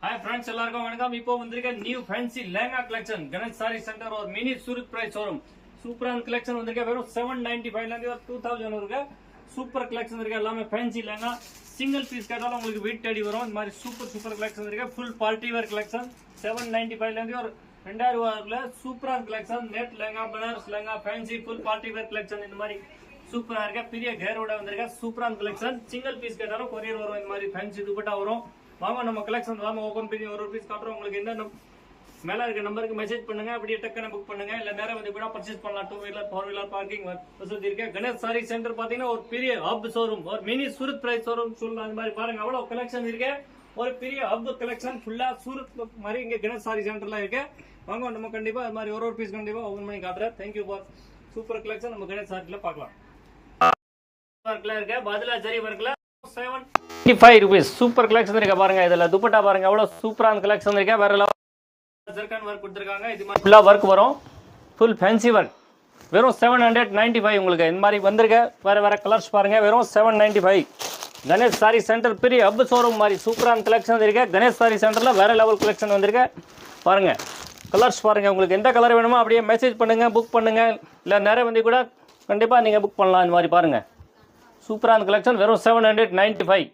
Hi friends எல்லாருக்கும் வணக்கம் இப்போ வந்திருக்க new fancy lehenga collection Ganesh sorry centre और மினி சூரத் பிரைஸ் ஷோரூம் சூப்பரான கலெக்ஷன் வந்திருக்க வெறும் 795 ல இருந்து 2000 இருக்கு சூப்பர் கலெக்ஷன் இருக்கு எல்லாமே ஃபேன்சி லெஹங்கா சிங்கிள் பீஸ் கேட்டாலும் உங்களுக்கு வீட் தேடி வரும் இந்த மாதிரி சூப்பர் கலெக்ஷன் இருக்கு ஃபுல் பார்ட்டி வேர் கலெக்ஷன் 795 ல இருந்து ஒரு 2000 ரூபாய்ல சூப்பரான collection net lehenga Banaras lehenga fancy full party wear collection இந்த மாதிரி சூப்பரா இருக்க பெரிய கேரோட வந்திருக்க சூப்பரான கலெக்ஷன் சிங்கிள் பீஸ் கேட்டாலும் கொரியர் வரும் இந்த மாதிரி ஃபேன்சி துப்பட்டா வரும் வாங்க நம்ம கலெக்ஷன் வாங்க ஓபன் பண்ணி ஒரு பீஸ் காட்டுறோம் உங்களுக்கு என்ன மேல இருக்க நம்பருக்கு மெசேஜ் பண்ணுங்க அப்படியே டக்குன்னு புக் பண்ணுங்க இல்ல நேரா வந்து கூட பர்ச்சேஸ் பண்ணலாம் 2 வீலர் 4 வீலர் பார்க்கிங் வசதி இருக்கு கணேஷ் சாரி சென்டர் பாத்தீங்கன்னா ஒரு பெரிய ஹப் ஷோரூம் ஒரு மினி சூரத் பிரைஸ் ஷோரூம் சொல்லலாம் அந்த மாதிரி பாருங்க அவ்வளவு கலெக்ஷன் இருக்கு ஒரு பெரிய ஹப் கலெக்ஷன் ஃபுல்லா சூரத் மாதிரி இங்க கணேஷ் சாரி சென்டர்ல இருக்கு வாங்க நம்ம கண்டிப்பா அது மாதிரி ஒரு பீஸ் கண்டிப்பா ஓபன் பண்ணி காட்டுறேன் தேங்க்யூ பாஸ் சூப்பர் கலெக்ஷன் நம்ம கணேஷ் சாரில பார்க்கலாம் இருக்கு பதிலா சரி வர்க்ல 75 rupees சூப்பர் கலெக்ஷன் இருக்கு பாருங்க இதல துப்பட்டா பாருங்க எவ்வளவு சூப்பரான கலெக்ஷன் இருக்கு வேற லெவல் ஜர்கன் வர்க் கொடுத்திருக்காங்க இது மாதிரி ஃபுல்லா வர்க் வரும் ஃபுல் ஃபேன்சி வர்க் வெறும் 795 உங்களுக்கு இந்த மாதிரி வந்திருக்கு வேற கலர்ஸ் பாருங்க வெறும் 795 கணேஷ் சாரி சென்டர் பெரிய ஹப் ஷோரூம் மாதிரி சூப்பரான கலெக்ஷன் இருக்கு கணேஷ் சாரி சென்டர்ல வேற லெவல் கலெக்ஷன் வந்திருக்கு பாருங்க கலர்ஸ் பாருங்க உங்களுக்கு எந்த கலர் வேணுமோ அப்படியே மெசேஜ் பண்ணுங்க புக் பண்ணுங்க இல்ல நேரா வந்து கூட கண்டிப்பா நீங்க புக் பண்ணலாம் இந்த மாதிரி பாருங்க சூப்பரான கலெக்ஷன் வெறும் 795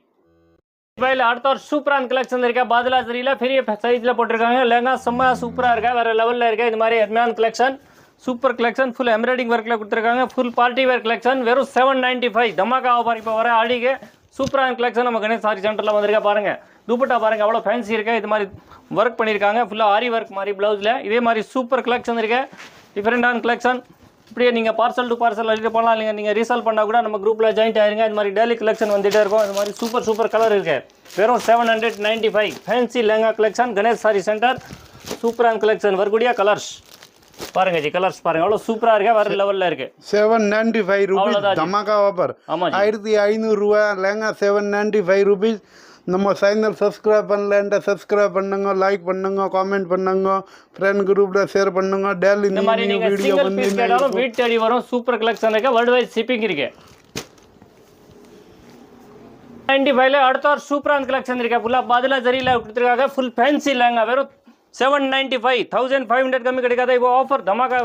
பைல அடுத்த ஒரு சூப்பரான கலெக்ஷன் இருக்கு பாதலா சரியில பெரிய சைஸ்ல போட்டுருக்காங்க லெஹங்கா செம்ம சூப்பரா இருக்கு வேற லெவல்ல இருக்கு இந்த மாதிரி அருமையான collection super collection full embroidering ஒர்க்ல கொடுத்திருக்காங்க ஃபுல் பார்ட்டி வேர் கலெக்ஷன் வெறும் 795 தமாகா ஆஃபர் இப்போ வர ஆடிக்கு சூப்பரான கலெக்ஷன் நம்ம கணேஷ் சாரி சென்டர்ல வந்திருக்க பாருங்க துப்பட்டா பாருங்க அவ்வளவு ஃபேன்சி இருக்கு இது மாதிரி ஒர்க் பண்ணிருக்காங்க ஃபுல்லா ஆரி ஒர்க் மாதிரி ப்ளவுஸ்ல இதே மாதிரி சூப்பர் கலெக்ஷன் இருக்கு டிஃபரெண்டான கலெக்ஷன் இப்படியே நீங்கள் பார்சல் டு பார்சல் அடிக்க போகலாம் இல்லைங்க நீங்கள் ரீசால் பண்ணால் கூட நம்ம குரூப்பில் ஜாயின் ஆயிருங்க இது மாதிரி டெய்லி கலெக்ஷன் வந்துகிட்டே இருக்கும் இது மாதிரி சூப்பர் கலர் இருக்கு வெறும் 795 fancy lehenga collection Ganesh sorry centre சூப்பரான கலெக்ஷன் வரக்கூடிய கலர்ஸ் பாருங்க ஜி கலர்ஸ் பாருங்க அவ்வளோ சூப்பராக இருக்கு வேற லெவலில் இருக்கு 795 ரூபீஸ் தமாகா ஆஃபர் 1500 ரூபா லெஹங்கா 795 ரூபீஸ் நம்ம சேனல் சப்ஸ்கிரைப் பண்ணலன்ட்டு சப்ஸ்கிரைப் பண்ணுங்க லைக் பண்ணுங்க காமெண்ட் பண்ணுங்க ஃப்ரெண்ட் குரூப்ல ஷேர் பண்ணுங்க டெய்லி இந்த மாதிரி நீங்க சிங்கிள் பீஸ் கேட்டாலும் வீட் தேடி வரும் சூப்பர் கலெக்ஷன் இருக்கு வேர்ல்ட் வைட் ஷிப்பிங் இருக்கு 95 ல அடுத்த ஒரு சூப்பரான கலெக்ஷன் இருக்கு ஃபுல்லா பாதலா ஜரியில கொடுத்திருக்காங்க ஃபுல் ஃபேன்சி லெஹங்கா வெறும் 795 1500 கம்மி கிடைக்காத இப்போ ஆஃபர் தமாகா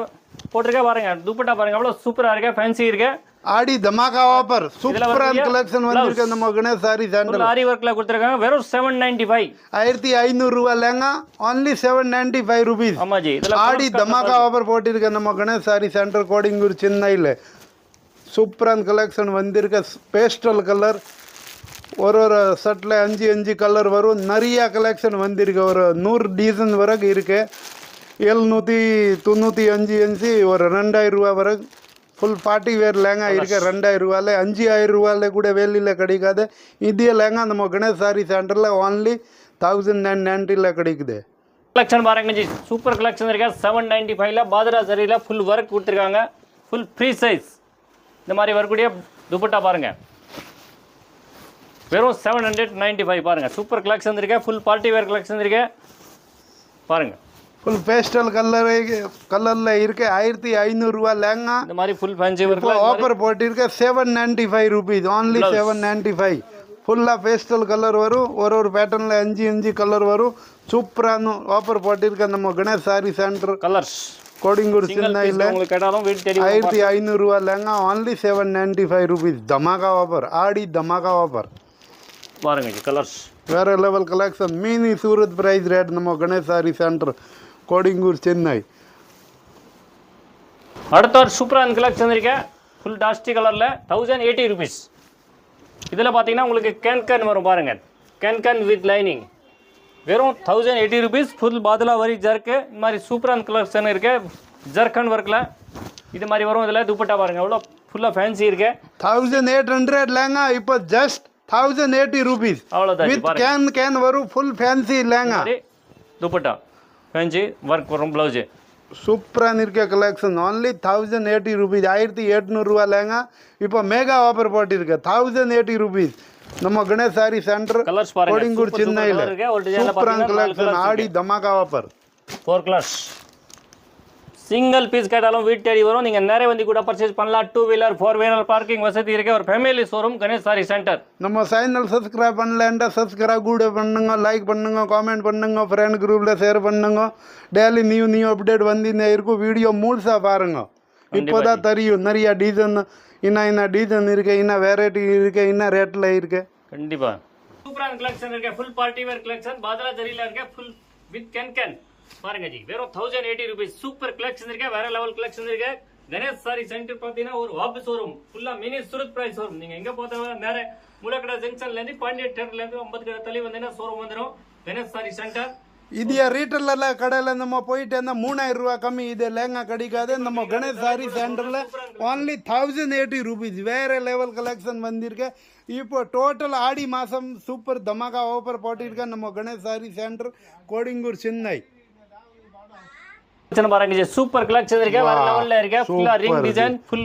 போட்டுருக்க பாருங்க துப்பட்டா பாருங்க அவ்வளவு சூப்பரா இருக்கு ஃபேன்சி இருக்கு ஆடி தமாகா ஆஃபர் சூப்பரான கலெக்ஷன் வந்திருக்கு நம்ம கணேஷ் சாரி சென்டர் ஆரி வர்க்ல கொடுத்திருக்காங்க வெறும் 795 1500 ரூபாய் லெஹங்கா only 795 ரூபீஸ் ஆமா ஜி இதெல்லாம் ஆடி தமாகா ஆஃபர் போட்டிருக்க நம்ம கணேஷ் சாரி சென்டர் கோடிங்கூர் சென்னையில சூப்பரான கலெக்ஷன் வந்திருக்கு பேஸ்டல் கலர் ஒரு செட்டில் 5 கலர் வரும் நிறைய கலெக்ஷன் வந்திருக்கு ஒரு 100 டிசைன் வரைக்கும் இருக்கு 795 இன்ச்சு ஒரு 2000 ரூபா வரைக்கும் ஃபுல் பார்ட்டி வேர் லெஹங்கா இருக்கு 2000 ரூபாயில் 5000 ரூபாயில் கூட வெளியில் கிடைக்காது இதே லெஹங்கா நம்ம கணேஷ் சாரி சென்டரில் ஒன்லி 1990 கிடைக்குது கலெக்ஷன் பாருங்க ஜி சூப்பர் கலெக்ஷன் இருக்கு 795 ல பாதரா சரியில ஃபுல் ஒர்க் கொடுத்துருக்காங்க ஃபுல் ஃப்ரீ சைஸ் இந்த மாதிரி வரக்கூடிய துப்பட்டா பாருங்க வெறும் 795 பாருங்க சூப்பர் கலெக்ஷன் இருக்கு ஃபுல் பார்ட்டி வேர் கலெக்ஷன் இருக்கு பாருங்க ஃபுல் பேஸ்டல் கலர்ல இருக்கு 1500 ரூபா லெஹங்கா இந்த மாதிரி ஃபுல் ஃபேன்சி ஒர்க்ல ஆஃபர் போட்டிருக்க 795 ரூபீஸ் only 795 ஃபுல்லா பேஸ்டல் கலர் வரும் ஒரு பேட்டர்ன்ல 5 கலர் வரும் சூப்பரான ஆஃபர் போட்டிருக்க நம்ம Ganesh sorry centre colours Kodungaiyur சென்னையில் உங்களுக்கு கேட்டாலும் வீட் தேடி 1500 ரூபா லெஹங்கா only 795 ரூபீஸ் தமாகா ஆஃபர் ஆடி தமாகா ஆஃபர் பாருங்க ஜி கலர்ஸ் வேற level collection mini Surat price rate நம்ம கணேஷ் சாரி சென்டர் கோடிங்கூர் சென்னை அடுத்த ஒரு சூப்பரான கலெக்ஷன் இருக்கு ஃபுல் டாஸ்டி கலர்ல 1080 ரூபீஸ் இதில் பார்த்தீங்கன்னா உங்களுக்கு கேன் வரும் பாருங்க கேன் வித் லைனிங் வெறும் 1080 ரூபீஸ் ஃபுல் பாதலா வரி ஜர்க்கு இந்த மாதிரி சூப்பரான கலெக்ஷன் இருக்கு ஜர்கன் ஒர்க்ல இது மாதிரி வரும் இதில் துப்பட்டா பாருங்க எவ்வளோ ஃபுல்லாக ஃபேன்சி இருக்கு 1800 லெஹங்கா இப்போ ஜஸ்ட் 1080 ரூபீஸ் அவ்வளோதான் வித் கேன் வரும் full fancy lehenga dupatta fancy work வரும் ப்ளவுஸு சூப்பரான இருக்க கலெக்ஷன் only 1080 ரூபீஸ் 1800 ரூபா லெஹங்கா இப்போ மெகா ஆஃபர் போட்டிருக்கு 1080 ரூபீஸ் நம்ம கணேஷ் சாரி சென்டர் கலர்ஸ் பாருங்க கோடிங்கூர் சென்னையில் சூப்பரான கலெக்ஷன் ஆடி தமாகா ஆஃபர் 4 கலர்ஸ் சிங்கிள் பீஸ் கேட்டாலும் வீட்டு தேடி வரும். நீங்கள் நிறைய வந்து கூட பர்ச்சேஸ் பண்ணலாம். 2 வீலர் 4 வீலர் பார்க்கிங் வசதி இருக்க ஒரு family showroom Ganesh sorry centre. நம்ம சேனல் சப்ஸ்கிரைப் பண்ணலன்னா சப்ஸ்கிரைப் கூட பண்ணுங்க, லைக் பண்ணுங்க, காமெண்ட் பண்ணுங்க, ஃப்ரெண்ட் குரூப்பில் ஷேர் பண்ணுங்க. டெய்லி நியூ அப்டேட் வந்துன்னே இருக்கும். வீடியோ முழுசாக பாருங்க. இப்போதான் தெரியும் நிறைய டிசைன் என்ன டிசைன் இருக்கு, என்ன வெரைட்டி இருக்கு, என்ன ரேட்டில் இருக்கு. கண்டிப்பாக சூப்பரான கலெக்ஷன் இருக்கு. ஃபுல் பார்ட்டி வேர் கலெக்ஷன் பாதலா ஜரியில் இருக்க ஃபுல் வித் கேன் பாருங்க ஜி. வெறும் 1080 ரூபீஸ் சூப்பர் கலெக்ஷன் இருக்கு. வேற லெவல் கலெக்ஷன் இருக்கு. கணேஷ் சாரி சென்டர் பார்த்தீங்கன்னா ஒரு ஹப் ஷோரூம் ஃபுல்லா மினி சூரத் பிரைஸ் ஷோரூம். நீங்க எங்க பார்த்தாலும் நேர முலக்கடை ஜங்ஷன்ல இருந்து பாண்டிய தேட்டர்ல இருந்து 50 கடை தள்ளி வந்தீங்கன்னா ஷோரூம் வந்துடும். கணேஷ் சாரி சென்டர் இதிய ரீட்டெயிலில் கடையில் நம்ம போயிட்டு இருந்தால் 3000 ரூபா கம்மி இது லேங்கா கிடைக்காது. நம்ம கணேஷ் சாரி சென்டரில் ஒன்லி 1080 ரூபீஸ் வேறு லெவல் கலெக்ஷன் வந்திருக்கு. இப்போ டோட்டல் ஆடி மாதம் சூப்பர் தமாகா ஆஃபர் போட்டிருக்கேன் நம்ம கணேஷ் சாரி சென்டர் கோடிங்கூர் சென்னை. பாருங்க சூப்பர் கலெக்ஷன் இருக்கு. வேற லெவல்ல இருக்கு. ஃபுல்லா ரிங் டிசைன் ஃபுல்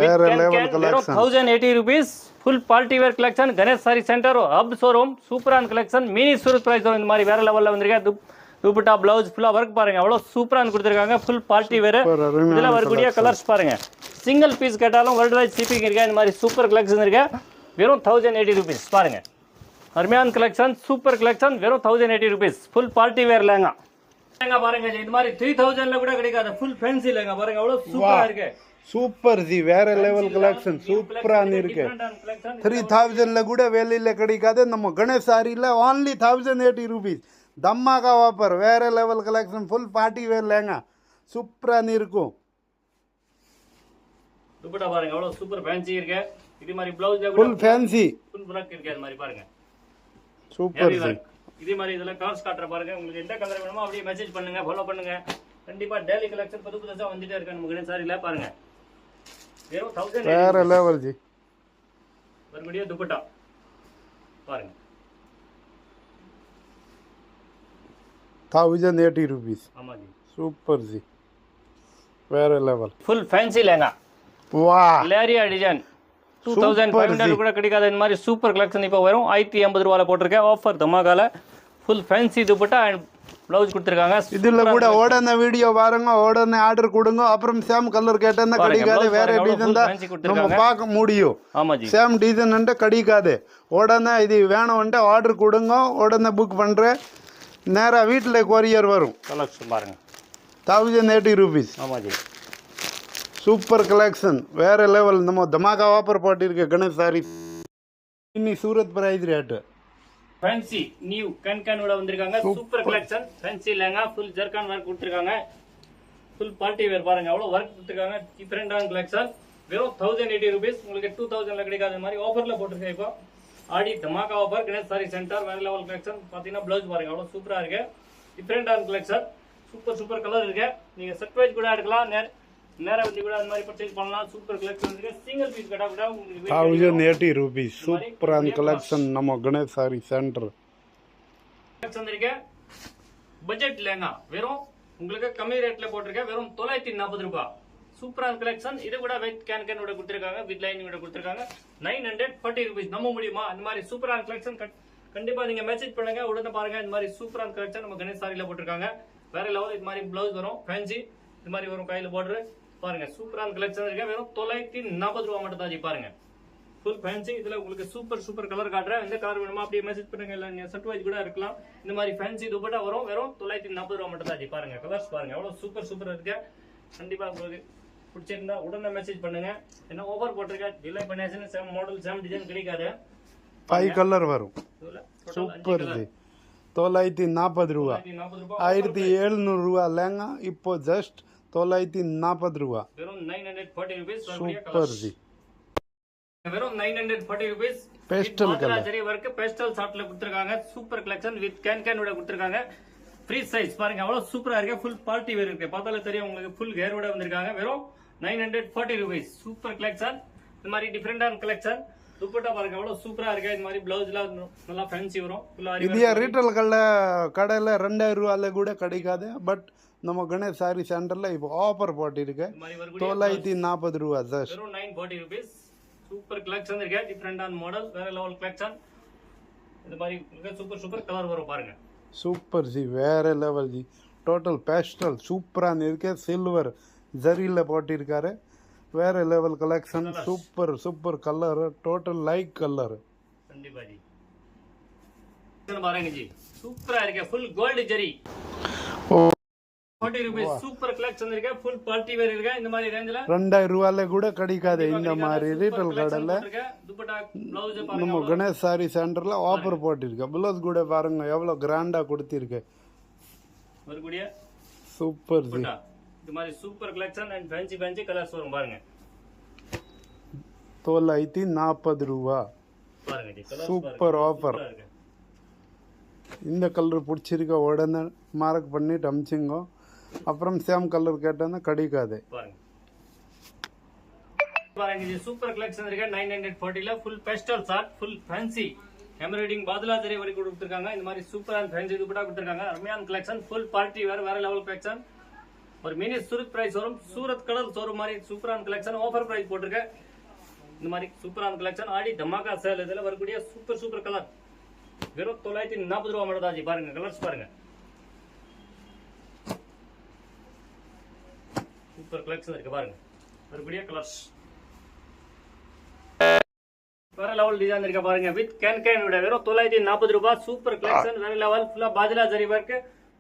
வேற level collection 1080 rupees full party wear collection Ganesh sorry centre hub showroom சூப்பரான கலெக்ஷன் மினி சூரத் பிரைஸ் இந்த மாதிரி வேற லெவல்ல வந்திருக்கு. துப்பட்டா பிளவுஸ் ஃபுல்லா ஒர்க் பாருங்க அவ்வளவு சூப்பரான கொடுத்திருக்காங்க. ஃபுல் பார்ட்டி வேர் இதுல வரக்கூடிய கலர்ஸ் பாருங்க. சிங்கிள் பீஸ் கேட்டாலும் வேர்ல்ட் வைட் ஷிப்பிங் இருக்கு. இந்த மாதிரி சூப்பர் கலெக்ஷன் இருக்கு. வெறும் 1080 ரூபீஸ் பாருங்க. அருமையான கலெக்ஷன் சூப்பர் கலெக்ஷன் வெறும் 1080 ரூபீஸ் ஃபுல் பார்ட்டி வேர் லேங்கா பாருங்க. இந்த மாதிரி 3000ல கூட கிடைக்காது ஃபுல் ஃபேன்சி லேங்கா பாருங்க அவ்வளவு சூப்பரா இருக்கு. சூப்பர் ஜி வேற லெவல் கலெக்ஷன் சூப்பரான இருக்கு. 3000ல கூட வெளியில கிடைக்காது. நம்ம கணேஷ் சாரியில் ஒன்லி 1080 ரூபீஸ் தம்மாகா ஆஃபர் வேற லெவல் கலெக்ஷன் ஃபுல் பார்ட்டி வேர் லேங்கா சூப்பரான இருக்கும். துப்பட்டா பாருங்க அவ்வளவு சூப்பர் ஃபேன்சி இருக்கு. இது மாதிரி blouse full fancy full work இருக்கு. அது மாதிரி பாருங்க சூப்பர் ஜி. இதே மாதிரி இதெல்லாம் கலர்ஸ் காட்டுற பாருங்க. உங்களுக்கு எந்த கலர் வேணுமோ அப்படியே மெசேஜ் பண்ணுங்க, ஃபாலோ பண்ணுங்க. கண்டிப்பா டெய்லி கலெக்ஷன் புதுசா வந்துட்டே இருக்கு நம்ம கணேஷ் சாரில பாருங்க. வெறும் 1000 வேற லெவல் ஜி. மறுபடியும் துப்பட்டா பாருங்க 1080 ரூபீஸ். ஆமா ஜி சூப்பர் ஜி வேற லெவல் ஃபுல் ஃபேன்சி லேங்கா வா லேரியா டிசைன் 2500 கூட கிடைக்காத இந்த மாதிரி சூப்பர் கலெக்ஷன் இப்போ வரும். 1080 ரூபாயில போட்டிருக்கேன் ஆஃபர் தமாகால. Full fancy dupatta and blouse கொடுத்துருக்காங்க. இதுல கூட உடனே வீடியோ பாருங்க, உடனே ஆர்டர் கொடுங்க. அப்புறம் சேம் கலர் கேட்டா கிடைக்காது. வேற டிசைன் தான் நம்ம பார்க்க முடியும். ஆமா ஜி சேம் டிசைன் கிடைக்காது. உடனே இது வேணும்ட்டு ஆர்டர் கொடுங்க. உடனே புக் பண்றேன். நேராக வீட்டில் கொரியர் வரும். கலெக்ஷன் பாருங்க 1080 ரூபீஸ். ஆமா ஜி சூப்பர் கலெக்ஷன் வேற லெவல். நம்ம தமாகா ஆஃபர் போட்டிருக்க கணேஷ் சாரி இன்னி Surat price rate fancy new கன்கனோட வந்திருக்காங்க. Super collection fancy lehenga full zircon work கொடுத்துருக்காங்க. ஃபுல் பார்ட்டி வேர் பாருங்க அவ்வளவு ஒர்க் கொடுத்துருக்காங்க. டிஃபரெண்டான கலெக்ஷன் வெறும் 1080 ரூபீஸ். உங்களுக்கு 2000ல கிடைக்காத மாதிரி ஆஃபர்ல போட்டிருக்கேன். இப்போ ஆடி தமாகா ஆஃபர் கணேஷ் சாரி சென்டர் வேற லெவல் கலெக்ஷன். பாத்தீங்கன்னா பிளவுஸ் பாருங்க அவ்வளவு சூப்பரா இருக்கு. டிஃபரெண்டான கலெக்ஷன் சூப்பர் கலர் இருக்கு. நீங்க செட் வைஸ் கூட எடுக்கலாம், நேரா வந்து கூட அந்த மாதிரி பர்ச்சேஸ் பண்ணலாம். சூப்பர் கலெக்ஷன் இருக்கு. சிங்கிள் பீஸ் கேட்டா கூட உங்களுக்கு 1080 ரூபீஸ் சூப்பரான கலெக்ஷன் நம்ம கணேஷ் சாரி சென்டர் கலெக்ஷன் இருக்கு. பட்ஜெட் லேங்கா வெறும் உங்களுக்கு கம்மி ரேட்ல போட்டிருக்கேன். வெறும் 940 ரூபாய் சூப்பரான கலெக்ஷன். இது கூட வித் கேன் ஓட கொடுத்திருக்காங்க, வித் லைனிங் ஓட கொடுத்திருக்காங்க. 940 ரூபீஸ் நம்ப முடியுமா? அந்த மாதிரி சூப்பரான கலெக்ஷன் கண்டிப்பா நீங்க மெசேஜ் பண்ணுங்க, உடனே பாருங்க. இந்த மாதிரி சூப்பரான கலெக்ஷன் நம்ம கணேஷ் சாரியில போட்டிருக்காங்க. வேற லெவல். இது மாதிரி பிளவுஸ் வரும் ஃபேன்சி இது மாதிரி வரும். கையில பார்டர் பாருங்க சூப்பரான கலெக்ஷன் இருக்கு. வெறும் 940 ரூபாய் மட்டும் தான் பாருங்க. Full fancy. இதுல உங்களுக்கு சூப்பர் கலர் காட்டுறேன். எந்த கலர் வேணுமோ அப்படியே மெசேஜ் பண்ணுங்க. இல்ல நீங்க செட் வைஸ் கூட இருக்கலாம். இந்த மாதிரி ஃபேன்சி துப்பட்டா வரும். வெறும் 940 ரூபாய் மட்டும் தான் பாருங்க. கலர்ஸ் பாருங்க எவ்வளவு சூப்பர் இருக்கு. கண்டிப்பா உங்களுக்கு பிடிச்சிருந்தா உடனே மெசேஜ் பண்ணுங்க. என்ன ஓவர் போட்டிருக்கேன் டிலே பண்ணியாச்சுன்னு சேம் மாடல் சேம் டிசைன் கிடைக்காது. 5 கலர் வரும். சூப்பர் ஜி 940 ரூபா 1700 ரூபா லேங்கா. இப்போ ஜஸ்ட் 940 ரூபா வெறும் 940 ரூபீஸ். சூப்பர் ஜி வெறும் 940 rupees. Pastel colour zari work pastel சார்ட்ல கொடுத்திருக்காங்க. சூப்பர் கலெக்ஷன் வித் கேன் ஓட கொடுத்திருக்காங்க. ஃப்ரீ சைஸ் பாருங்க அவ்வளவு சூப்பரா இருக்கு. ஃபுல் பார்ட்டி வேர் இருக்கு. பார்த்தாலே தெரியும் உங்களுக்கு. ஃபுல் ஹேர் ஓட வந்திருக்காங்க. வெறும் 940 ரூபீஸ் சூப்பர் கலெக்ஷன். இந்த மாதிரி டிஃபரெண்டான கலெக்ஷன். துப்பட்டா பாருங்க அவ்வளவு சூப்பரா இருக்கு. இந்த மாதிரி பிளவுஸ்லாம் நல்லா ஃபேன்சி வரும். இது ரீட்டைல் கடையில் 2000 ரூபாயில கூட கிடைக்காது. பட் நம்ம கணேஷ் சாரி சென்டர்ல இப்போ ஆஃபர் போட்டிருக்கு 940 ரூபா ஜஸ்ட். வெறும் 940 ரூபீஸ். சூப்பர் கலெக்ஷன் இருக்கு. டிஃபரெண்டான மாடல் வேற லெவல் கலெக்ஷன். இந்த மாதிரி சூப்பர் கலர் வரும் பாருங்க. சூப்பர் ஜி வேற லெவல் ஜி. டோட்டல் பேஸ்டல் சூப்பரான இருக்கு. சில்வர் ஜரியில் போட்டிருக்காரு. வேற level collection. Super super colour, total light colour. கண்டிப்பா ஜி பாருங்க ஜி, சூப்பரா இருக்கு. Full gold zari, 40 rupees. Super collection இருக்கு. ஃபுல் பார்ட்டி வேர் இருக்கு. இந்த மாதிரி ரேஞ்சில 2000 ரூபாயில கூட கிடைக்காது இந்த மாதிரி ரீட்டைல் கடையில. துப்பட்டா ப்ளவுஸ் பாருங்க. நம்ம கணேஷ் சாரி சென்டர்ல ஆஃபர் போட்டிருக்கு. ப்ளவுஸ் கூட பாருங்க எவ்வளவு கிராண்டா கொடுத்திருக்கு. ஒரு கூடிய சூப்பர் ஜி. இந்த மாதிரி super collection and fancy fancy colours வரும் பாருங்க. 940 ரூபா. பாருங்க ஜி, சூப்பர் ஆஃபர். இந்த கலர் பிடிச்சிருக்க உடனே மார்க் பண்ணிட்டு அமிச்சிங்க. அப்புறம் சேம் கலர் கேட்டா கிடைக்காது. பாருங்க பாருங்க ஜி, சூப்பர் கலெக்ஷன் இருக்கு. 940 ல ஃபுல் பேஸ்டல் ஷார்ட், ஃபுல் ஃபேன்சி எம்ப்ராய்டிங் பாதுலா ஜரி வரை கொடுத்திருக்காங்க. இந்த மாதிரி சூப்பர் அண்ட் ஃபேன்சி துப்பட்டா கொடுத்திருக்காங்க. அருமையான கலெக்ஷன். ஃபுல் பார்ட்டி வேற லெவல் கலெக்ஷன். ஒரு மினி சூரத் பிரைஸ் வரும். சூரத் கலர் ஷோரூம் மாதிரி சூப்பரான கலெக்ஷன். ஆஃபர் பிரைஸ் போட்டிருக்கேன். இந்த மாதிரி சூப்பரான கலெக்ஷன். ஆடி தமாக்கா சேல். இதுல வரக்கூடிய சூப்பர் கலர் வெறும் 940 ரூபா மட்டும் தான் ஜி. பாருங்க கலர்ஸ் பாருங்க. சூப்பர் கலெக்ஷன் இருக்கு பாருங்க. வரக்கூடிய கலர்ஸ் வேற லெவல் டிசைன் இருக்க பாருங்க. வித் கேன் விட வெறும் 940 ரூபாய். சூப்பர் கலெக்ஷன் வேற லெவல். ஃபுல்லா பாஜிலா zari work,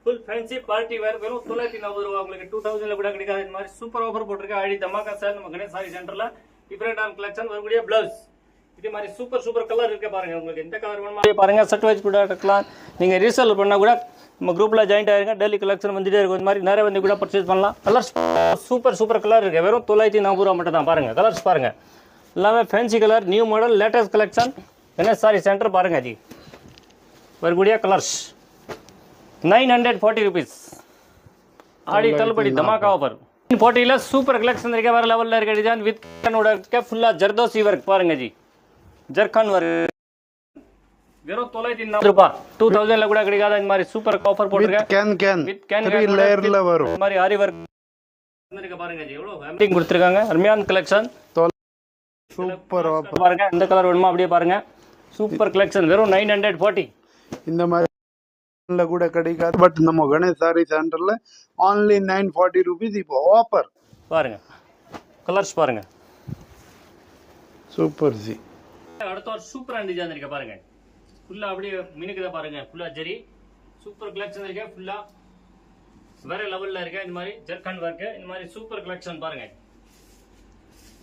full fancy party wear. வெறும் 940 ரூபாய். உங்களுக்கு 2000 கூட கிடைக்காது. இந்த மாதிரி சூப்பர் ஆஃபர் போட்டிருக்க. ஆடி தமாக்கா சேல் நம்ம கணேஷ் சாரி சென்டர்ல. டிஃபரெண்டான கலெக்ஷன். வரக்கூடிய பிளவுஸ் இதே மாதிரி சூப்பர் கலர் இருக்க பாருங்க. உங்களுக்கு எந்த கலர் வேணுமோ பாருங்க. செட் வைஸ் கூட எடுக்கலாம். நீங்க ரீசேல் பண்ணா கூட நம்ம குரூப்ல ஜாயின் ஆயிருங்க. டெய்லி கலெக்ஷன் வந்துட்டே இருக்கும். இந்த மாதிரி நிறைய வந்து கூட பர்ச்சேஸ் பண்ணலாம். கலர்ஸ் சூப்பர் கலர் இருக்கு. வெறும் 940 ரூபா மட்டும் தான். பாருங்க கலர்ஸ் பாருங்க. எல்லாமே fancy colour, new model, latest collection. என்ன சாரி சென்டர் பாருங்க ஜி. வரக்கூடிய கலர்ஸ் 940 ரூபீஸ். ஆடி தள்ளுபடி தமாக்கா ஆஃபர். 40ல சூப்பர் கலெக்ஷன் இருக்க. வேற லெவல்ல இருக்க டிசைன் வித் கேனோட இருக்க. ஃபுல்லா ஜர்தோசி ஒர்க் பாருங்க ஜி. ஜர்கான் ஒர்க் வெறும் 940 ரூபாய். 2000ல கூட கிடைக்காத இந்த மாதிரி சூப்பர் ஆஃபர் போட்டுருக்கேன். கேன் 3 லேயர்ல வரும். இந்த மாதிரி ஆரி ஒர்க் இருக்க பாருங்க ஜி. எவ்வளவு ஃபேமிலிங் கொடுத்திருக்காங்க. அருமையான கலெக்ஷன். சூப்பர் ஆஃபர் பாருங்க. இந்த கலர் வேணுமா அப்படியே பாருங்க. சூப்பர் கலெக்ஷன் வெறும் 940. இந்த மாதிரி கூட கிடைக்காது. பட் நம்ம கணேஷ் சாரி சென்டர்ல only 940 ரூபீஸ் இப்போ ஆஃபர். பாருங்க கலர்ஸ் பாருங்க. Super G. அடுத்த ஒரு சூப்பரான டிசைன் இருக்க பாருங்க. ஃபுல்லா அப்படியே மினுக்குத பாருங்க. ஃபுல்லா ஜெரி சூப்பர் கலெக்ஷன் இருக்கு. ஃபுல்லா வேற லெவல்ல இருக்கு. இந்த மாதிரி ஜர்கான் ஒர்க். இந்த மாதிரி சூப்பர் கலெக்ஷன் பாருங்க.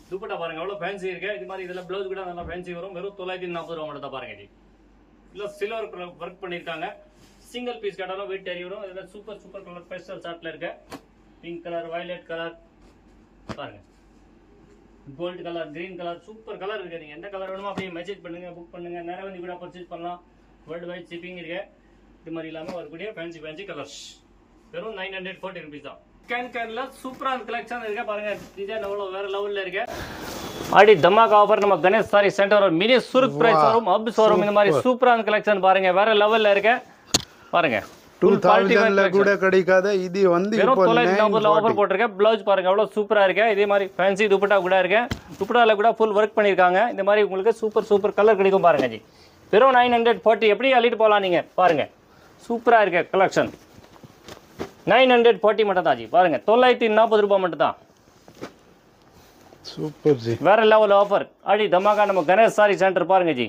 துப்பட்டா பாருங்க எவ்வளவு ஃபேன்சி இருக்கு. இது மாதிரி இதெல்லாம் பிளவுஸ் கூட நல்லா ஃபேன்சி வரும். வெறும் 940 ரூபா மட்டும் தான் பாருங்க ஜி. இல்ல சில்வர் ஒர்க் பண்ணிருக்காங்க. சிங்கிள் பீஸ் கேட்டாலும் வெயிட் தெரிய வரும். இதுல சூப்பர் கலர் பேஸ்டல் சார்ட்ல இருக்கு. பிங்க் கலர், வயலட் கலர் பாருங்க. Gold colour, green colour, super colour இருக்கு. நீங்க எந்த கலர் வேணுமோ அப்படியே மெசேஜ் பண்ணுங்க, புக் பண்ணுங்க. நேரம் வந்து கூட பர்ச்சேஸ் பண்ணலாம். வேர்ல்டு வைட் ஷிப்பிங் இருக்கு. இது மாதிரி இல்லாம வரக்கூடிய ஃபேன்சி கலர்ஸ் வெறும் 940 ரூபீஸ் தான். கேன்ல சூப்பரான கலெக்ஷன் இருக்கு பாருங்க. டிசைன் எவ்வளவு வேற லெவல்ல இருக்கு. ஆடி தமாக்கா ஆஃபர் நம்ம கணேஷ் சாரி சென்டர் ஒரு மினி சூரத் பிரைஸ் வரும். அப்ஸ் வரும். இந்த மாதிரி சூப்பரான கலெக்ஷன் பாருங்க. வேற லெவல்ல இருக்கு பாருங்க. 2000ல கூட கிடைக்காத. இது வந்து இப்போ 940 ஆஃபர் போட்டுருக்கேன். ப்ளவுஸ் பாருங்க எவ்வளவு சூப்பரா இருக்கு. இதே மாதிரி ஃபேன்சி துப்பட்டா கூட இருக்கு. துப்பட்டால கூட ஃபுல் ஒர்க் பண்ணிருக்காங்க. இந்த மாதிரி உங்களுக்கு சூப்பர் கலர் கிடைக்கும் பாருங்க ஜி. வெறும் 940 எப்படி அள்ளிட்டு போகலாம் நீங்க பாருங்க. சூப்பரா இருக்கு கலெக்ஷன். 940 மட்டும் தான் ஜி. பாருங்க 940 ரூபாய் மட்டும் தான். சூப்பர் ஜி. வேற லெவல் ஆஃபர். ஆடி தமாக்கா நம்ம கணேஷ் சாரி சென்டர் பாருங்க ஜி.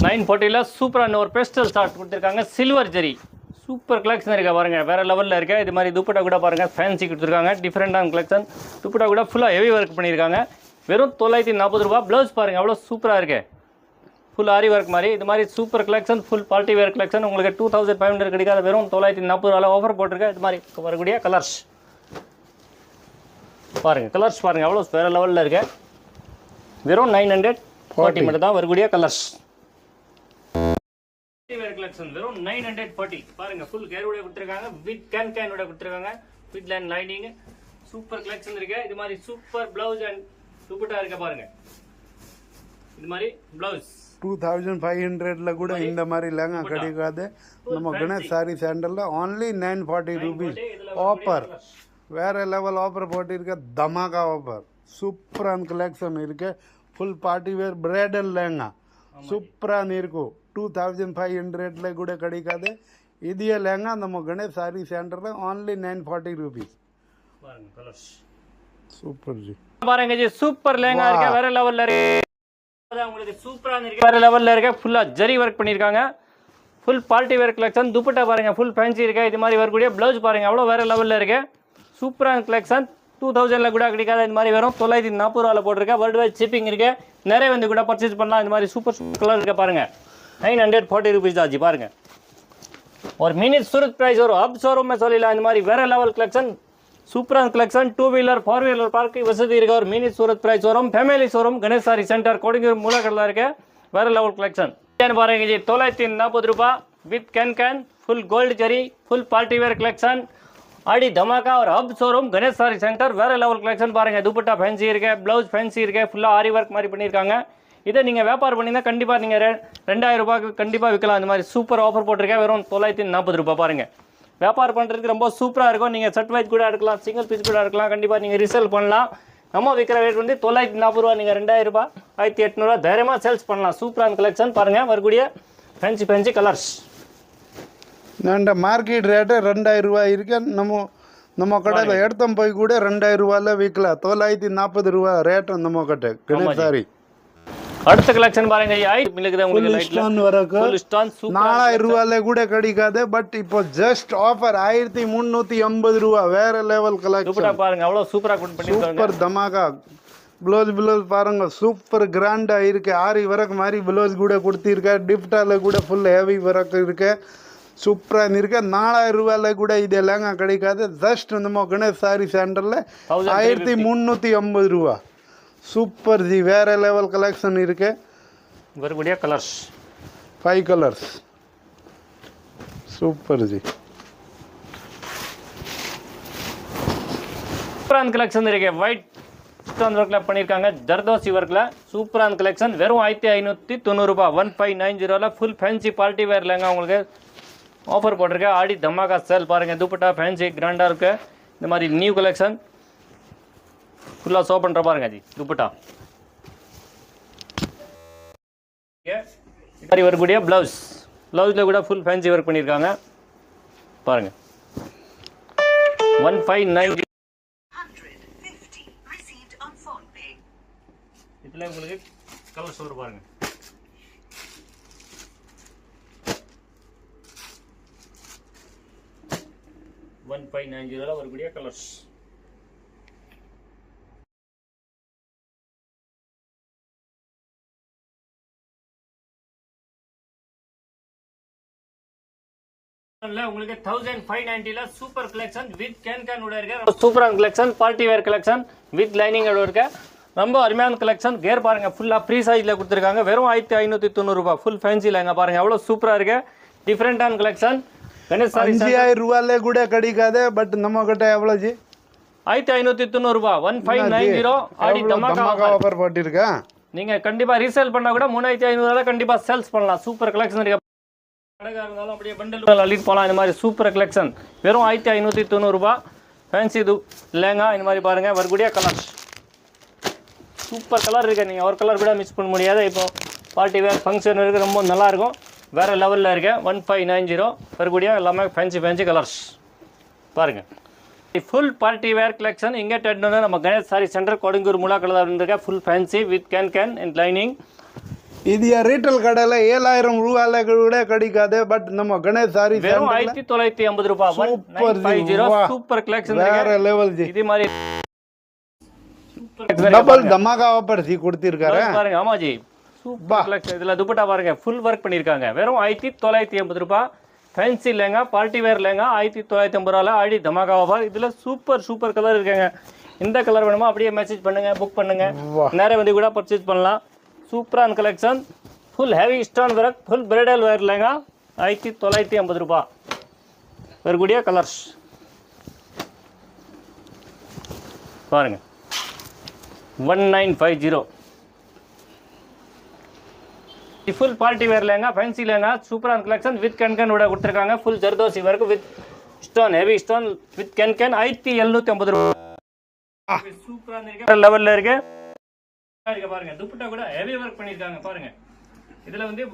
940ல சூப்பரான ஒரு பேஸ்டல் ஷார்ட் கொடுத்துருக்காங்க. சில்வர் ஜெரி சூப்பர் கலெக்ஷன் இருக்கா பாருங்க. வேற லெவல்ல இருக்கு. இது மாதிரி துப்பட்டா கூட பாருங்க ஃபேன்சி கொடுத்துருக்காங்க. டிஃபரெண்டான கலெக்ஷன். துப்பட்டா கூட ஃபுல்லா ஹெவி ஒர்க் பண்ணியிருக்காங்க. வெறும் 940 ரூபாய். ப்ளவுஸ் பாருங்க எவ்வளோ சூப்பராக இருக்கு. ஃபுல் ஆரி ஒர்க் மாதிரி. இது மாதிரி super collection. Full party wear collection. உங்களுக்கு 2500 கிடைக்காத வெறும் 940 ரூபாய் ஆஃபர் போட்டிருக்கேன். இது மாதிரி வரக்கூடிய கலர்ஸ் பாருங்க. கலர்ஸ் பாருங்க எவ்வளோ வேற லெவலில் இருக்கு. வெறும் 940 மட்டும் தான் வரக்கூடிய கலர்ஸ். கலெக்ஷன் வெறும் 940 பாருங்க. ஃபுல் கேரோட கொடுத்திருக்காங்க. வித் கேனோட கொடுத்திருக்காங்க. With line lining super collection இருக்கு. இது மாதிரி சூப்பர் பிளவுஸ் அண்ட் துப்பட்டா இருக்க பாருங்க. இது மாதிரி பிளவுஸ் 2500ல கூட இந்த மாதிரி லெங்கா கிடைக்காது. நம்ம கணேஷ் சாரி சென்டர்ல only 940 ரூபீஸ் ஆஃபர். வேற லெவல் ஆஃபர் போட்டிருக்க. தமாகா ஆஃபர். சூப்பரான கலெக்ஷன் இருக்கு. ஃபுல் பார்ட்டி வேர் பிரைடல் லெங்கா சூப்பரான இருக்கும். 2500ல கூட கிடைக்காது. இதே லெங்கா நம்ம கணேஷ் சாரி சென்டர்ல only 940 ரூபீஸ். பாருங்க கலர்ஸ் சூப்பர் ஜி. பாருங்க ஜி சூப்பர் லெஹங்கா இருக்கு, வேற லெவல்ல இருக்கு. உங்களுக்கு சூப்பரா இருக்கு, வேற லெவல்ல இருக்கு. ஃபுல்லா ஜரி ஒர்க் பண்ணிருக்காங்க. Full party wear collection. Dupatta பாருங்க ஃபுல் ஃபேன்சி இருக்கு. இது மாதிரி வரக்கூடிய ப்ளவுஸ் பாருங்க அவ்வளோ வேற லெவல்ல இருக்கு. சூப்பரான கலெக்ஷன். 2000ல கூட கிடைக்காத இந்த மாதிரி வரும். 940 ரூபாயில் போட்டிருக்கேன். வேர்ல்டு வைட் ஷிப்பிங் இருக்கு. நிறைய வந்து கூட பர்ச்சேஸ் பண்ணலாம். இந்த மாதிரி சூப்பர் சூப்பர் கலர் இருக்கு பாருங்க. 940 रुपीस தான் ஜி பாருங்க. और मिनी सूरत प्राइस और अब शोरूम में சொல்லலாம். இந்த மாதிரி வேற லெவல் கலெக்ஷன், சூப்பரான கலெக்ஷன். 2 வீலர் 4 வீலர் பார்க்கிங் வசதி இருக்கு. ஒரு மினி சூரத் பிரைஸ் வரும். Family showroom Ganesh sorry centre Kodungaiyur மூலக்கடல இருக்கு. வேற லெவல் கலெக்ஷன் பாருங்க ஜி 940 ரூபாய் வித் கேன் full gold zari full party wear collection. Aadi Dhamaka ஒரு hub showroom Ganesh sorry centre. வேற லெவல் கலெக்ஷன் பாருங்க. துப்பட்டா ஃபேன்சி இருக்கு, பிளவுஸ் ஃபேன்சி இருக்கு. ஃபுல்லா ஆரி ஒர்க் மாதிரி பண்ணியிருக்காங்க. இதை நீங்கள் வியாபாரம் பண்ணிங்கன்னா கண்டிப்பாக நீங்கள் 2000 ரூபாய்க்கு கண்டிப்பாக விற்கலாம். இந்த மாதிரி சூப்பர் ஆஃபர் போட்டிருக்கேன். வெறும் 940 ரூபாய் பாருங்கள். வியாபாரம் பண்ணுறதுக்கு ரொம்ப சூப்பராக இருக்கும். நீங்கள் செட் வைஸ் கூட எடுக்கலாம், சிங்கிள் பீஸ் கூட எடுக்கலாம். கண்டிப்பாக நீங்கள் ரீசேல் பண்ணலாம். நம்ம விற்கிற ரேட் வந்து 940 ரூபா. நீங்கள் 2000 ரூபாய் 1800 தைரியமாக சேல்ஸ் பண்ணலாம். சூப்பரான கலெக்ஷன் பாருங்கள். வரக்கூடிய ஃபேன்சி கலர்ஸ். நான் மார்க்கெட் ரேட்டு 2000 ரூபாய் இருக்கு. நம்ம கடையில் எடுத்தோம் போய் கூட 2000 ரூபாயில் விற்கலாம். 940 ரூபா ரேட்டு நம்ம கிட்ட கணேஷ் சாரி. அடுத்த கலெக்ஷன் பாருங்க. 4000 ரூபாயில கூட கிடைக்காது. பட் இப்போ ஜஸ்ட் ஆஃபர் 1350 ரூபா. வேற லெவல் கலெக்ஷன் பாருங்க. அவ்வளவு சூப்பரா சூப்பர் தமாகா. ப்ளவுஸ் பாருங்க சூப்பர் கிராண்டா இருக்கு. ஆரி ஒர்க் மாதிரி ப்ளவுஸ் கூட கொடுத்திருக்க. டிஃப்டால கூட ஃபுல் ஹெவி ஒர்க் இருக்கு. சூப்பராக இருக்கு. 4000 ரூபாயில கூட இது எல்லாம் கிடைக்காது. ஜஸ்ட் நம்ம கணேஷ் சாரி சென்டர்ல 1350 ரூபா. சூப்பர் ஜி. வேற லெவல் கலெக்ஷன் இருக்கு. வரக்கூடிய கலர்ஸ் 5 கலர்ஸ். சூப்பர் ஜி. சூப்பரான கலெக்ஷன் இருக்கு. ஒயிட் ஸ்டோன் ஒர்க்ல பண்ணிருக்காங்க. ஜர்தோசி ஒர்க்ல சூப்பரான கலெக்ஷன். வெறும் 1590 ரூபாய் 1590ல full fancy party wear lehenga உங்களுக்கு ஆஃபர் போட்டிருக்கேன். ஆடி தமாகா சேல் பாருங்க. துப்பட்டா ஃபேன்சி கிராண்டா இருக்கு. இந்த மாதிரி நியூ கலெக்ஷன் ஃபுல்லா ஷோ பண்ற பாருங்க ஜி. துப்பட்டா இந்த மாதிரி வரக்கூடிய பிளவுஸ்ல கூட ஃபுல் ஃபேன்சி ஒர்க் பண்ணியிருக்காங்க பாருங்க. 1590 இதுல உங்களுக்கு கலர்ஸ் வரும் பாருங்க. வரக்கூடிய கலர்ஸ். உங்களுக்கு 1590ல சூப்பர் கலெக்ஷன் வித் கேன் உட இருக்கு. சூப்பரான collection party wear collection with lining இருக்கு. ரொம்ப அருமையான கலெக்ஷன். கேர் பாருங்க ஃபுல்லா ஃப்ரீ சைஸ்ல கொடுத்துருக்காங்க. வெறும் 1590 ரூபாய் ஃபுல் ஃபேன்சி லெஹங்கா பாருங்க. அவ்வளவு சூப்பரா இருக்கு. டிஃபரெண்டான கலெக்ஷன். கணேஷ் சாரி 5000 ரூபாயில கூட கிடைக்காது. பட் நம்ம கிட்ட எவ்வளவு ஜி? 1590 ரூபாய் 1590. ஆடி தமாகா ஆஃபர் போட்டிருக்கேன். நீங்க கண்டிப்பா ரீசேல் பண்ணா கூட 3500 கண்டிப்பா சேல்ஸ் பண்ணலாம். சூப்பர் கலெக்ஷன் இருக்கு. கடைக்காரங்க இருந்தாலும் அப்படியே பண்டல் அள்ளிட்டு போகலாம். இந்த மாதிரி சூப்பர் கலெக்ஷன் வெறும் 1590 ரூபாய் ஃபேன்சி லெஹங்கா. இந்த மாதிரி பாருங்க. வரக்கூடிய கலர்ஸ் சூப்பர் கலர் இருக்கு. நீங்கள் ஒரு கலர் கூட மிஸ் பண்ண முடியாது. இப்போ பார்ட்டி வேர் ஃபங்க்ஷன் இருக்குது. ரொம்ப நல்லாயிருக்கும். வேறு லெவலில் இருக்கு. 1590 வரக்கூடிய எல்லாமே ஃபேன்சி கலர்ஸ் பாருங்க. ஃபுல் பார்ட்டி வேர் கலெக்ஷன் இங்கே டெட்னு நம்ம கணேஷ் சாரி சென்டர் கொடுங்கூர் மூலக்கடை இருந்திருக்க. Full fancy with can and lining. இது ரீட்டெயில் கடையில் 7000 ரூபாயில கூட கிடைக்காது. பட் நம்ம கணேஷ் சாரி வெறும் 1950 ரூபாய் 1550 சூப்பர் கலெக்ஷன் வேற லெவல் ஜி. இது மாதிரி டபுள் தமாகா ஆஃபர் ஜி கொடுத்திருக்காரு பாருங்க. ஆமா ஜி சூப்பர் கலெக்ஷன். இதுல துப்பட்டா பாருங்க ஃபுல் ஒர்க் பண்ணிருக்காங்க. வெறும் 1950 ரூபாய் fancy lehenga party wear lehenga 1950 ரூபாயில ஆடி தமாகா ஆஃபர். இதுல சூப்பர் கலர் இருக்குங்க. இந்த கலர் வேணுமா அப்படியே மெசேஜ் பண்ணுங்க, புக் பண்ணுங்க. நேரே வந்து கூட பர்ச்சேஸ் பண்ணலாம். சூப்பரான collection. Full heavy stone work full bridal வேர் லெஹங்கா 1950 ரூபாய் வரக்கூடிய கலர்ஸ் பாருங்க. 1950 full party wear lehenga fancy lehenga சூப்பரான கலெக்ஷன் வித் கேன் உட கொடுத்துருக்காங்க. Full zardozi work with stone heavy stone with can 1750 ரூபாய். சூப்பரான லெவல்ல இருக்கு பாருங்க. துப்பட்டா கூட ஹெவி ஒர்க் பண்ணிருக்காங்க பாருங்க. இதுல வந்து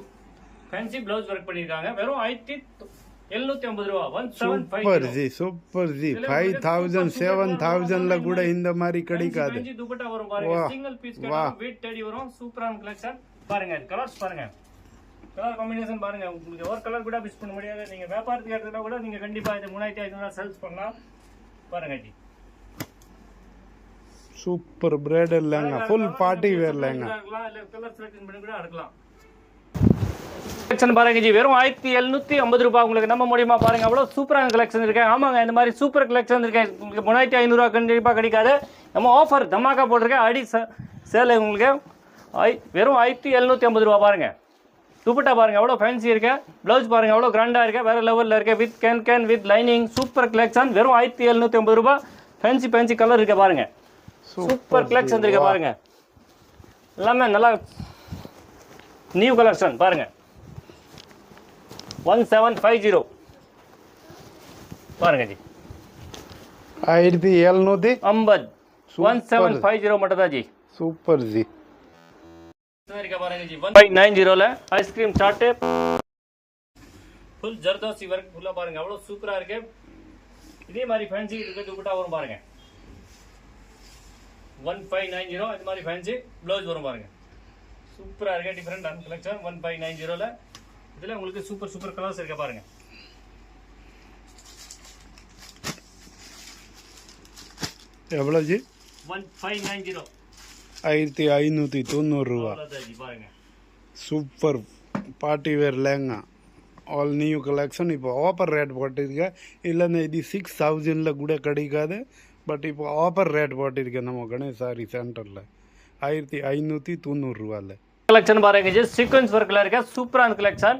ஃபேன்சி பிளவுஸ் ஒர்க் பண்ணிருக்காங்க. வெறும் 750 ரூபா. சூப்பர் 1750. G, super G. 5000 7000ல கூட இந்த மாதிரி கிடைக்காது. துப்பட்டா வரும் பாருங்க, சிங்கிள் பீஸ் கேட்டா வெயிட் தேடி வரும். சூப்பரான கலெக்ஷன் பாருங்க. கலர்ஸ் பாருங்க, கலர் காம்பினேஷன் பாருங்க. உங்களுக்கு ஒரு கலர் கூட மிஸ் பண்ண முடியாது. நீங்க வியாபாரத்துக்கு எடுத்துட்டா கூட நீங்க கண்டிப்பா இது 3500 சேல்ஸ் பண்ணலாம். பாருங்க G, super bridal lehenga, full party wear lehenga. Colour selection பண்ணி கூட எடுக்கலாம். கலெக்ஷன் பாருங்க ஜி, வெறும் 1750 ரூபாய். உங்களுக்கு நம்ம முடியுமா பாருங்க, அவ்வளோ சூப்பரான கலெக்ஷன் இருக்கு. ஆமாங்க, இந்த மாதிரி சூப்பர் கலெக்ஷன் இருக்கு. உங்களுக்கு 3500 ரூபா கண்டிப்பாக கிடைக்காது. நம்ம ஆஃபர் தமாக்கா போட்டிருக்கேன், அடி சேலை உங்களுக்கு வெறும் 1750 ரூபா. பாருங்க துப்பட்டா பாருங்க, எவ்வளோ ஃபேன்சி இருக்கு. ப்ளவுஸ் பாருங்க, எவ்வளோ கிராண்டாக இருக்கு, வேற லெவலில் இருக்கு. With can with lining, super collection. வெறும் 1750 ரூபாய். ஃபேன்சி கலர் இருக்கு பாருங்க, சூப்பர் கலெக்ஷன் இருக்கு பாருங்க. எல்லாமே நல்லா நியூ கலெக்ஷன் பாருங்க. 1750 பாருங்க ஜி, 1750 1750 மட்டும் தான் ஜி. Super G. பாருங்க ஜி, 1590 ஐஸ்கிரீம் சாட்டு ஃபுல் ஜர்தோசி வர்க் ஃபுல்லா பாருங்க, அவ்வளவு சூப்பரா இருக்கு. இதே மாதிரி ஃபேன்சி இருக்கு துப்பட்டா வரும் பாருங்க. 1590 இது மாதிரி ஃபேன்சி ப்ளவுஸ் வரும் பாருங்க. சூப்பரா இருக்கு, டிஃபரெண்ட் அண்ட் கலெக்ஷன். 1590 இதுல உங்களுக்கு சூப்பர் கலர்ஸ் இருக்கு பாருங்க. எவ்வளோ ஜி? 1590 1590 ரூபா. பாருங்க, super party wear lehenga, all new collection. இப்போ ஆஃபர் ரேட் போட்டிருக்கேன், இல்லைன்னா இது 6000ல கூட கிடைக்காது. பட் இப்போ ஆஃபர் ரேட் போட்டிருக்கேன் நம்ம கணேஷ் சாரி சென்டரில் 1590 ரூபாயில். கலெக்ஷன் பாருங்க ஜி, சீக்வன்ஸ் ஒர்க்கில் இருக்க சூப்பரான கலெக்ஷன்,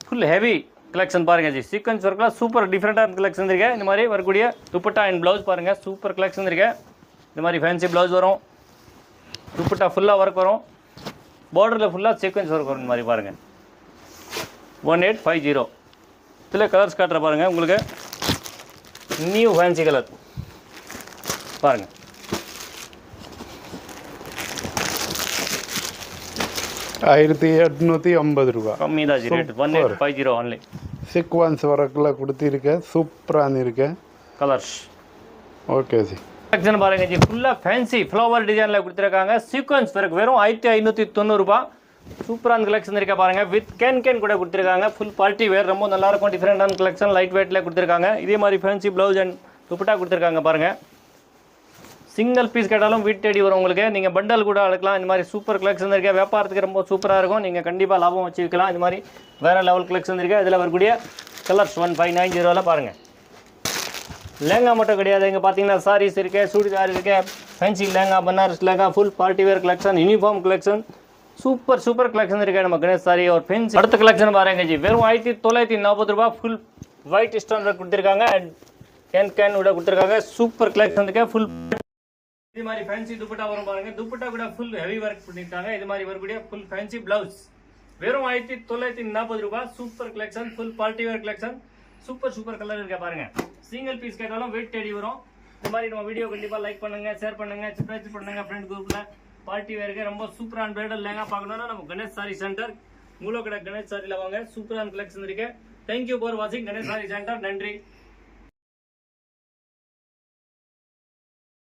ஃபுல் ஹெவி கலெக்ஷன் பாருங்க ஜி. சீக்வன்ஸ் ஒர்க்கில் சூப்பர் டிஃப்ரெண்டான கலெக்ஷன் இருக்கு. இந்த மாதிரி வரக்கூடிய துப்பட்டா அண்ட் ப்ளவுஸ் பாருங்க, சூப்பர் கலெக்ஷன் இருக்கு. இந்த மாதிரி ஃபேன்சி ப்ளவுஸ் வரும், துப்பட்டா ஃபுல்லாக ஒர்க் வரும், பார்டரில் ஃபுல்லாக சீக்வன்ஸ் ஒர்க் வரும். இந்த மாதிரி பாருங்க 1850. இதில் கலர்ஸ் காட்டுற பாருங்க, உங்களுக்கு நியூ ஃபேன்சி கலர் பாருங்க. ஆயிரத்தி 850 ரூபா. கம்மி தான் ஜி ரேட். 1850 ஒன்லி. சீக்வன்ஸ் ஒர்க்கில் கொடுத்திருக்கேன், சூப்பரான இருக்கேன் கலர்ஸ். Okay G. கலெக்ஷன் பாருங்க ஜி, ஃபுல்லாக ஃபேன்சி ஃப்ளவர் டிசைனில் கொடுத்துருக்காங்க. சீக்வன்ஸ் ஒர்க் வெறும் 1590 ரூபா. சூப்பரான கலெக்ஷன் இருக்கா பாருங்க. வித் கேன் கூட கொடுத்துருக்காங்க. ஃபுல் பார்ட்டி வேர், ரொம்ப நல்லா இருக்கும். டிஃப்ரெண்டான கலெக்ஷன், லைட் வெயிட்டில் கொடுத்துருக்காங்க. இதே மாதிரி ஃபேன்சி ப்ளவுஸ் அண்ட் துப்பட்டா கொடுத்துருக்காங்க பாருங்க. சிங்கிள் பீஸ் கேட்டாலும் வீட் தேடி வரும் உங்களுக்கு. நீங்கள் பண்டல் கூட எடுக்கலாம். இந்த மாதிரி சூப்பர் கலெக்ஷன் இருக்கா, வியாபாரத்துக்கு ரொம்ப சூப்பராக இருக்கும். நீங்கள் கண்டிப்பாக லாபம் வச்சு வைக்கலாம். இந்த மாதிரி வேறு லெவல் கலெக்ஷன் இருக்கா. இதில் வரக்கூடிய கலர்ஸ் 1590 பாருங்க. லெஹங்கா மட்டும் கிடையாது, இங்கே பார்த்தீங்கன்னா சாரீஸ் இருக்கு, சுடிதார் இருக்கு, fancy lehenga, Banaras lehenga, full party wear collection, uniform collection, super collection இருக்கு நம்ம கணேஷ் சாரி ஒரு ஃபேன்சி. அடுத்த கலெக்ஷன் பாருங்க ஜி, வெறும் 1940 ரூபா. ஃபுல் ஒயிட் ஸ்டோன் கொடுத்துருக்காங்க அண்ட் கேன் கூட கொடுத்துருக்காங்க. சூப்பர் கலெக்ஷன் இருக்கு. ஃபுல் இது மாதிரி ஃபேன்சி துப்பட்டா வரும் பாருங்க. துப்பட்டா கூட ஃபுல் ஹெவி ஒர்க் பண்ணிருக்காங்க. இது மாதிரி வரக்கூடிய ஃபுல் ஃபேன்சி பிளவுஸ் வெறும் 1940 ரூபா. Super collection, full party wear collection, super colour இருக்க பாருங்க. சிங்கிள் பீஸ் கேட்டாலும் வெயிட் தேடி வரும். இந்த மாதிரி நம்ம வீடியோ கண்டிப்பா லைக் பண்ணுங்க, ஷேர் பண்ணுங்க, சப்ஸ்கிரைப் பண்ணுங்க. ஃப்ரெண்ட் குரூப்ல பார்ட்டி வேருக்கு ரொம்ப சூப்பரான பிரைடல் லெஹங்கா பார்க்கணும்னா நம்ம கணேஷ் சாரி சென்டர் மூலக்கடை கணேஷ் சாரியில வாங்க. சூப்பரான கலெக்ஷன் இருக்கு. தேங்க்யூ ஃபார் வாட்சிங் கணேஷ் சாரி சென்டர். நன்றி.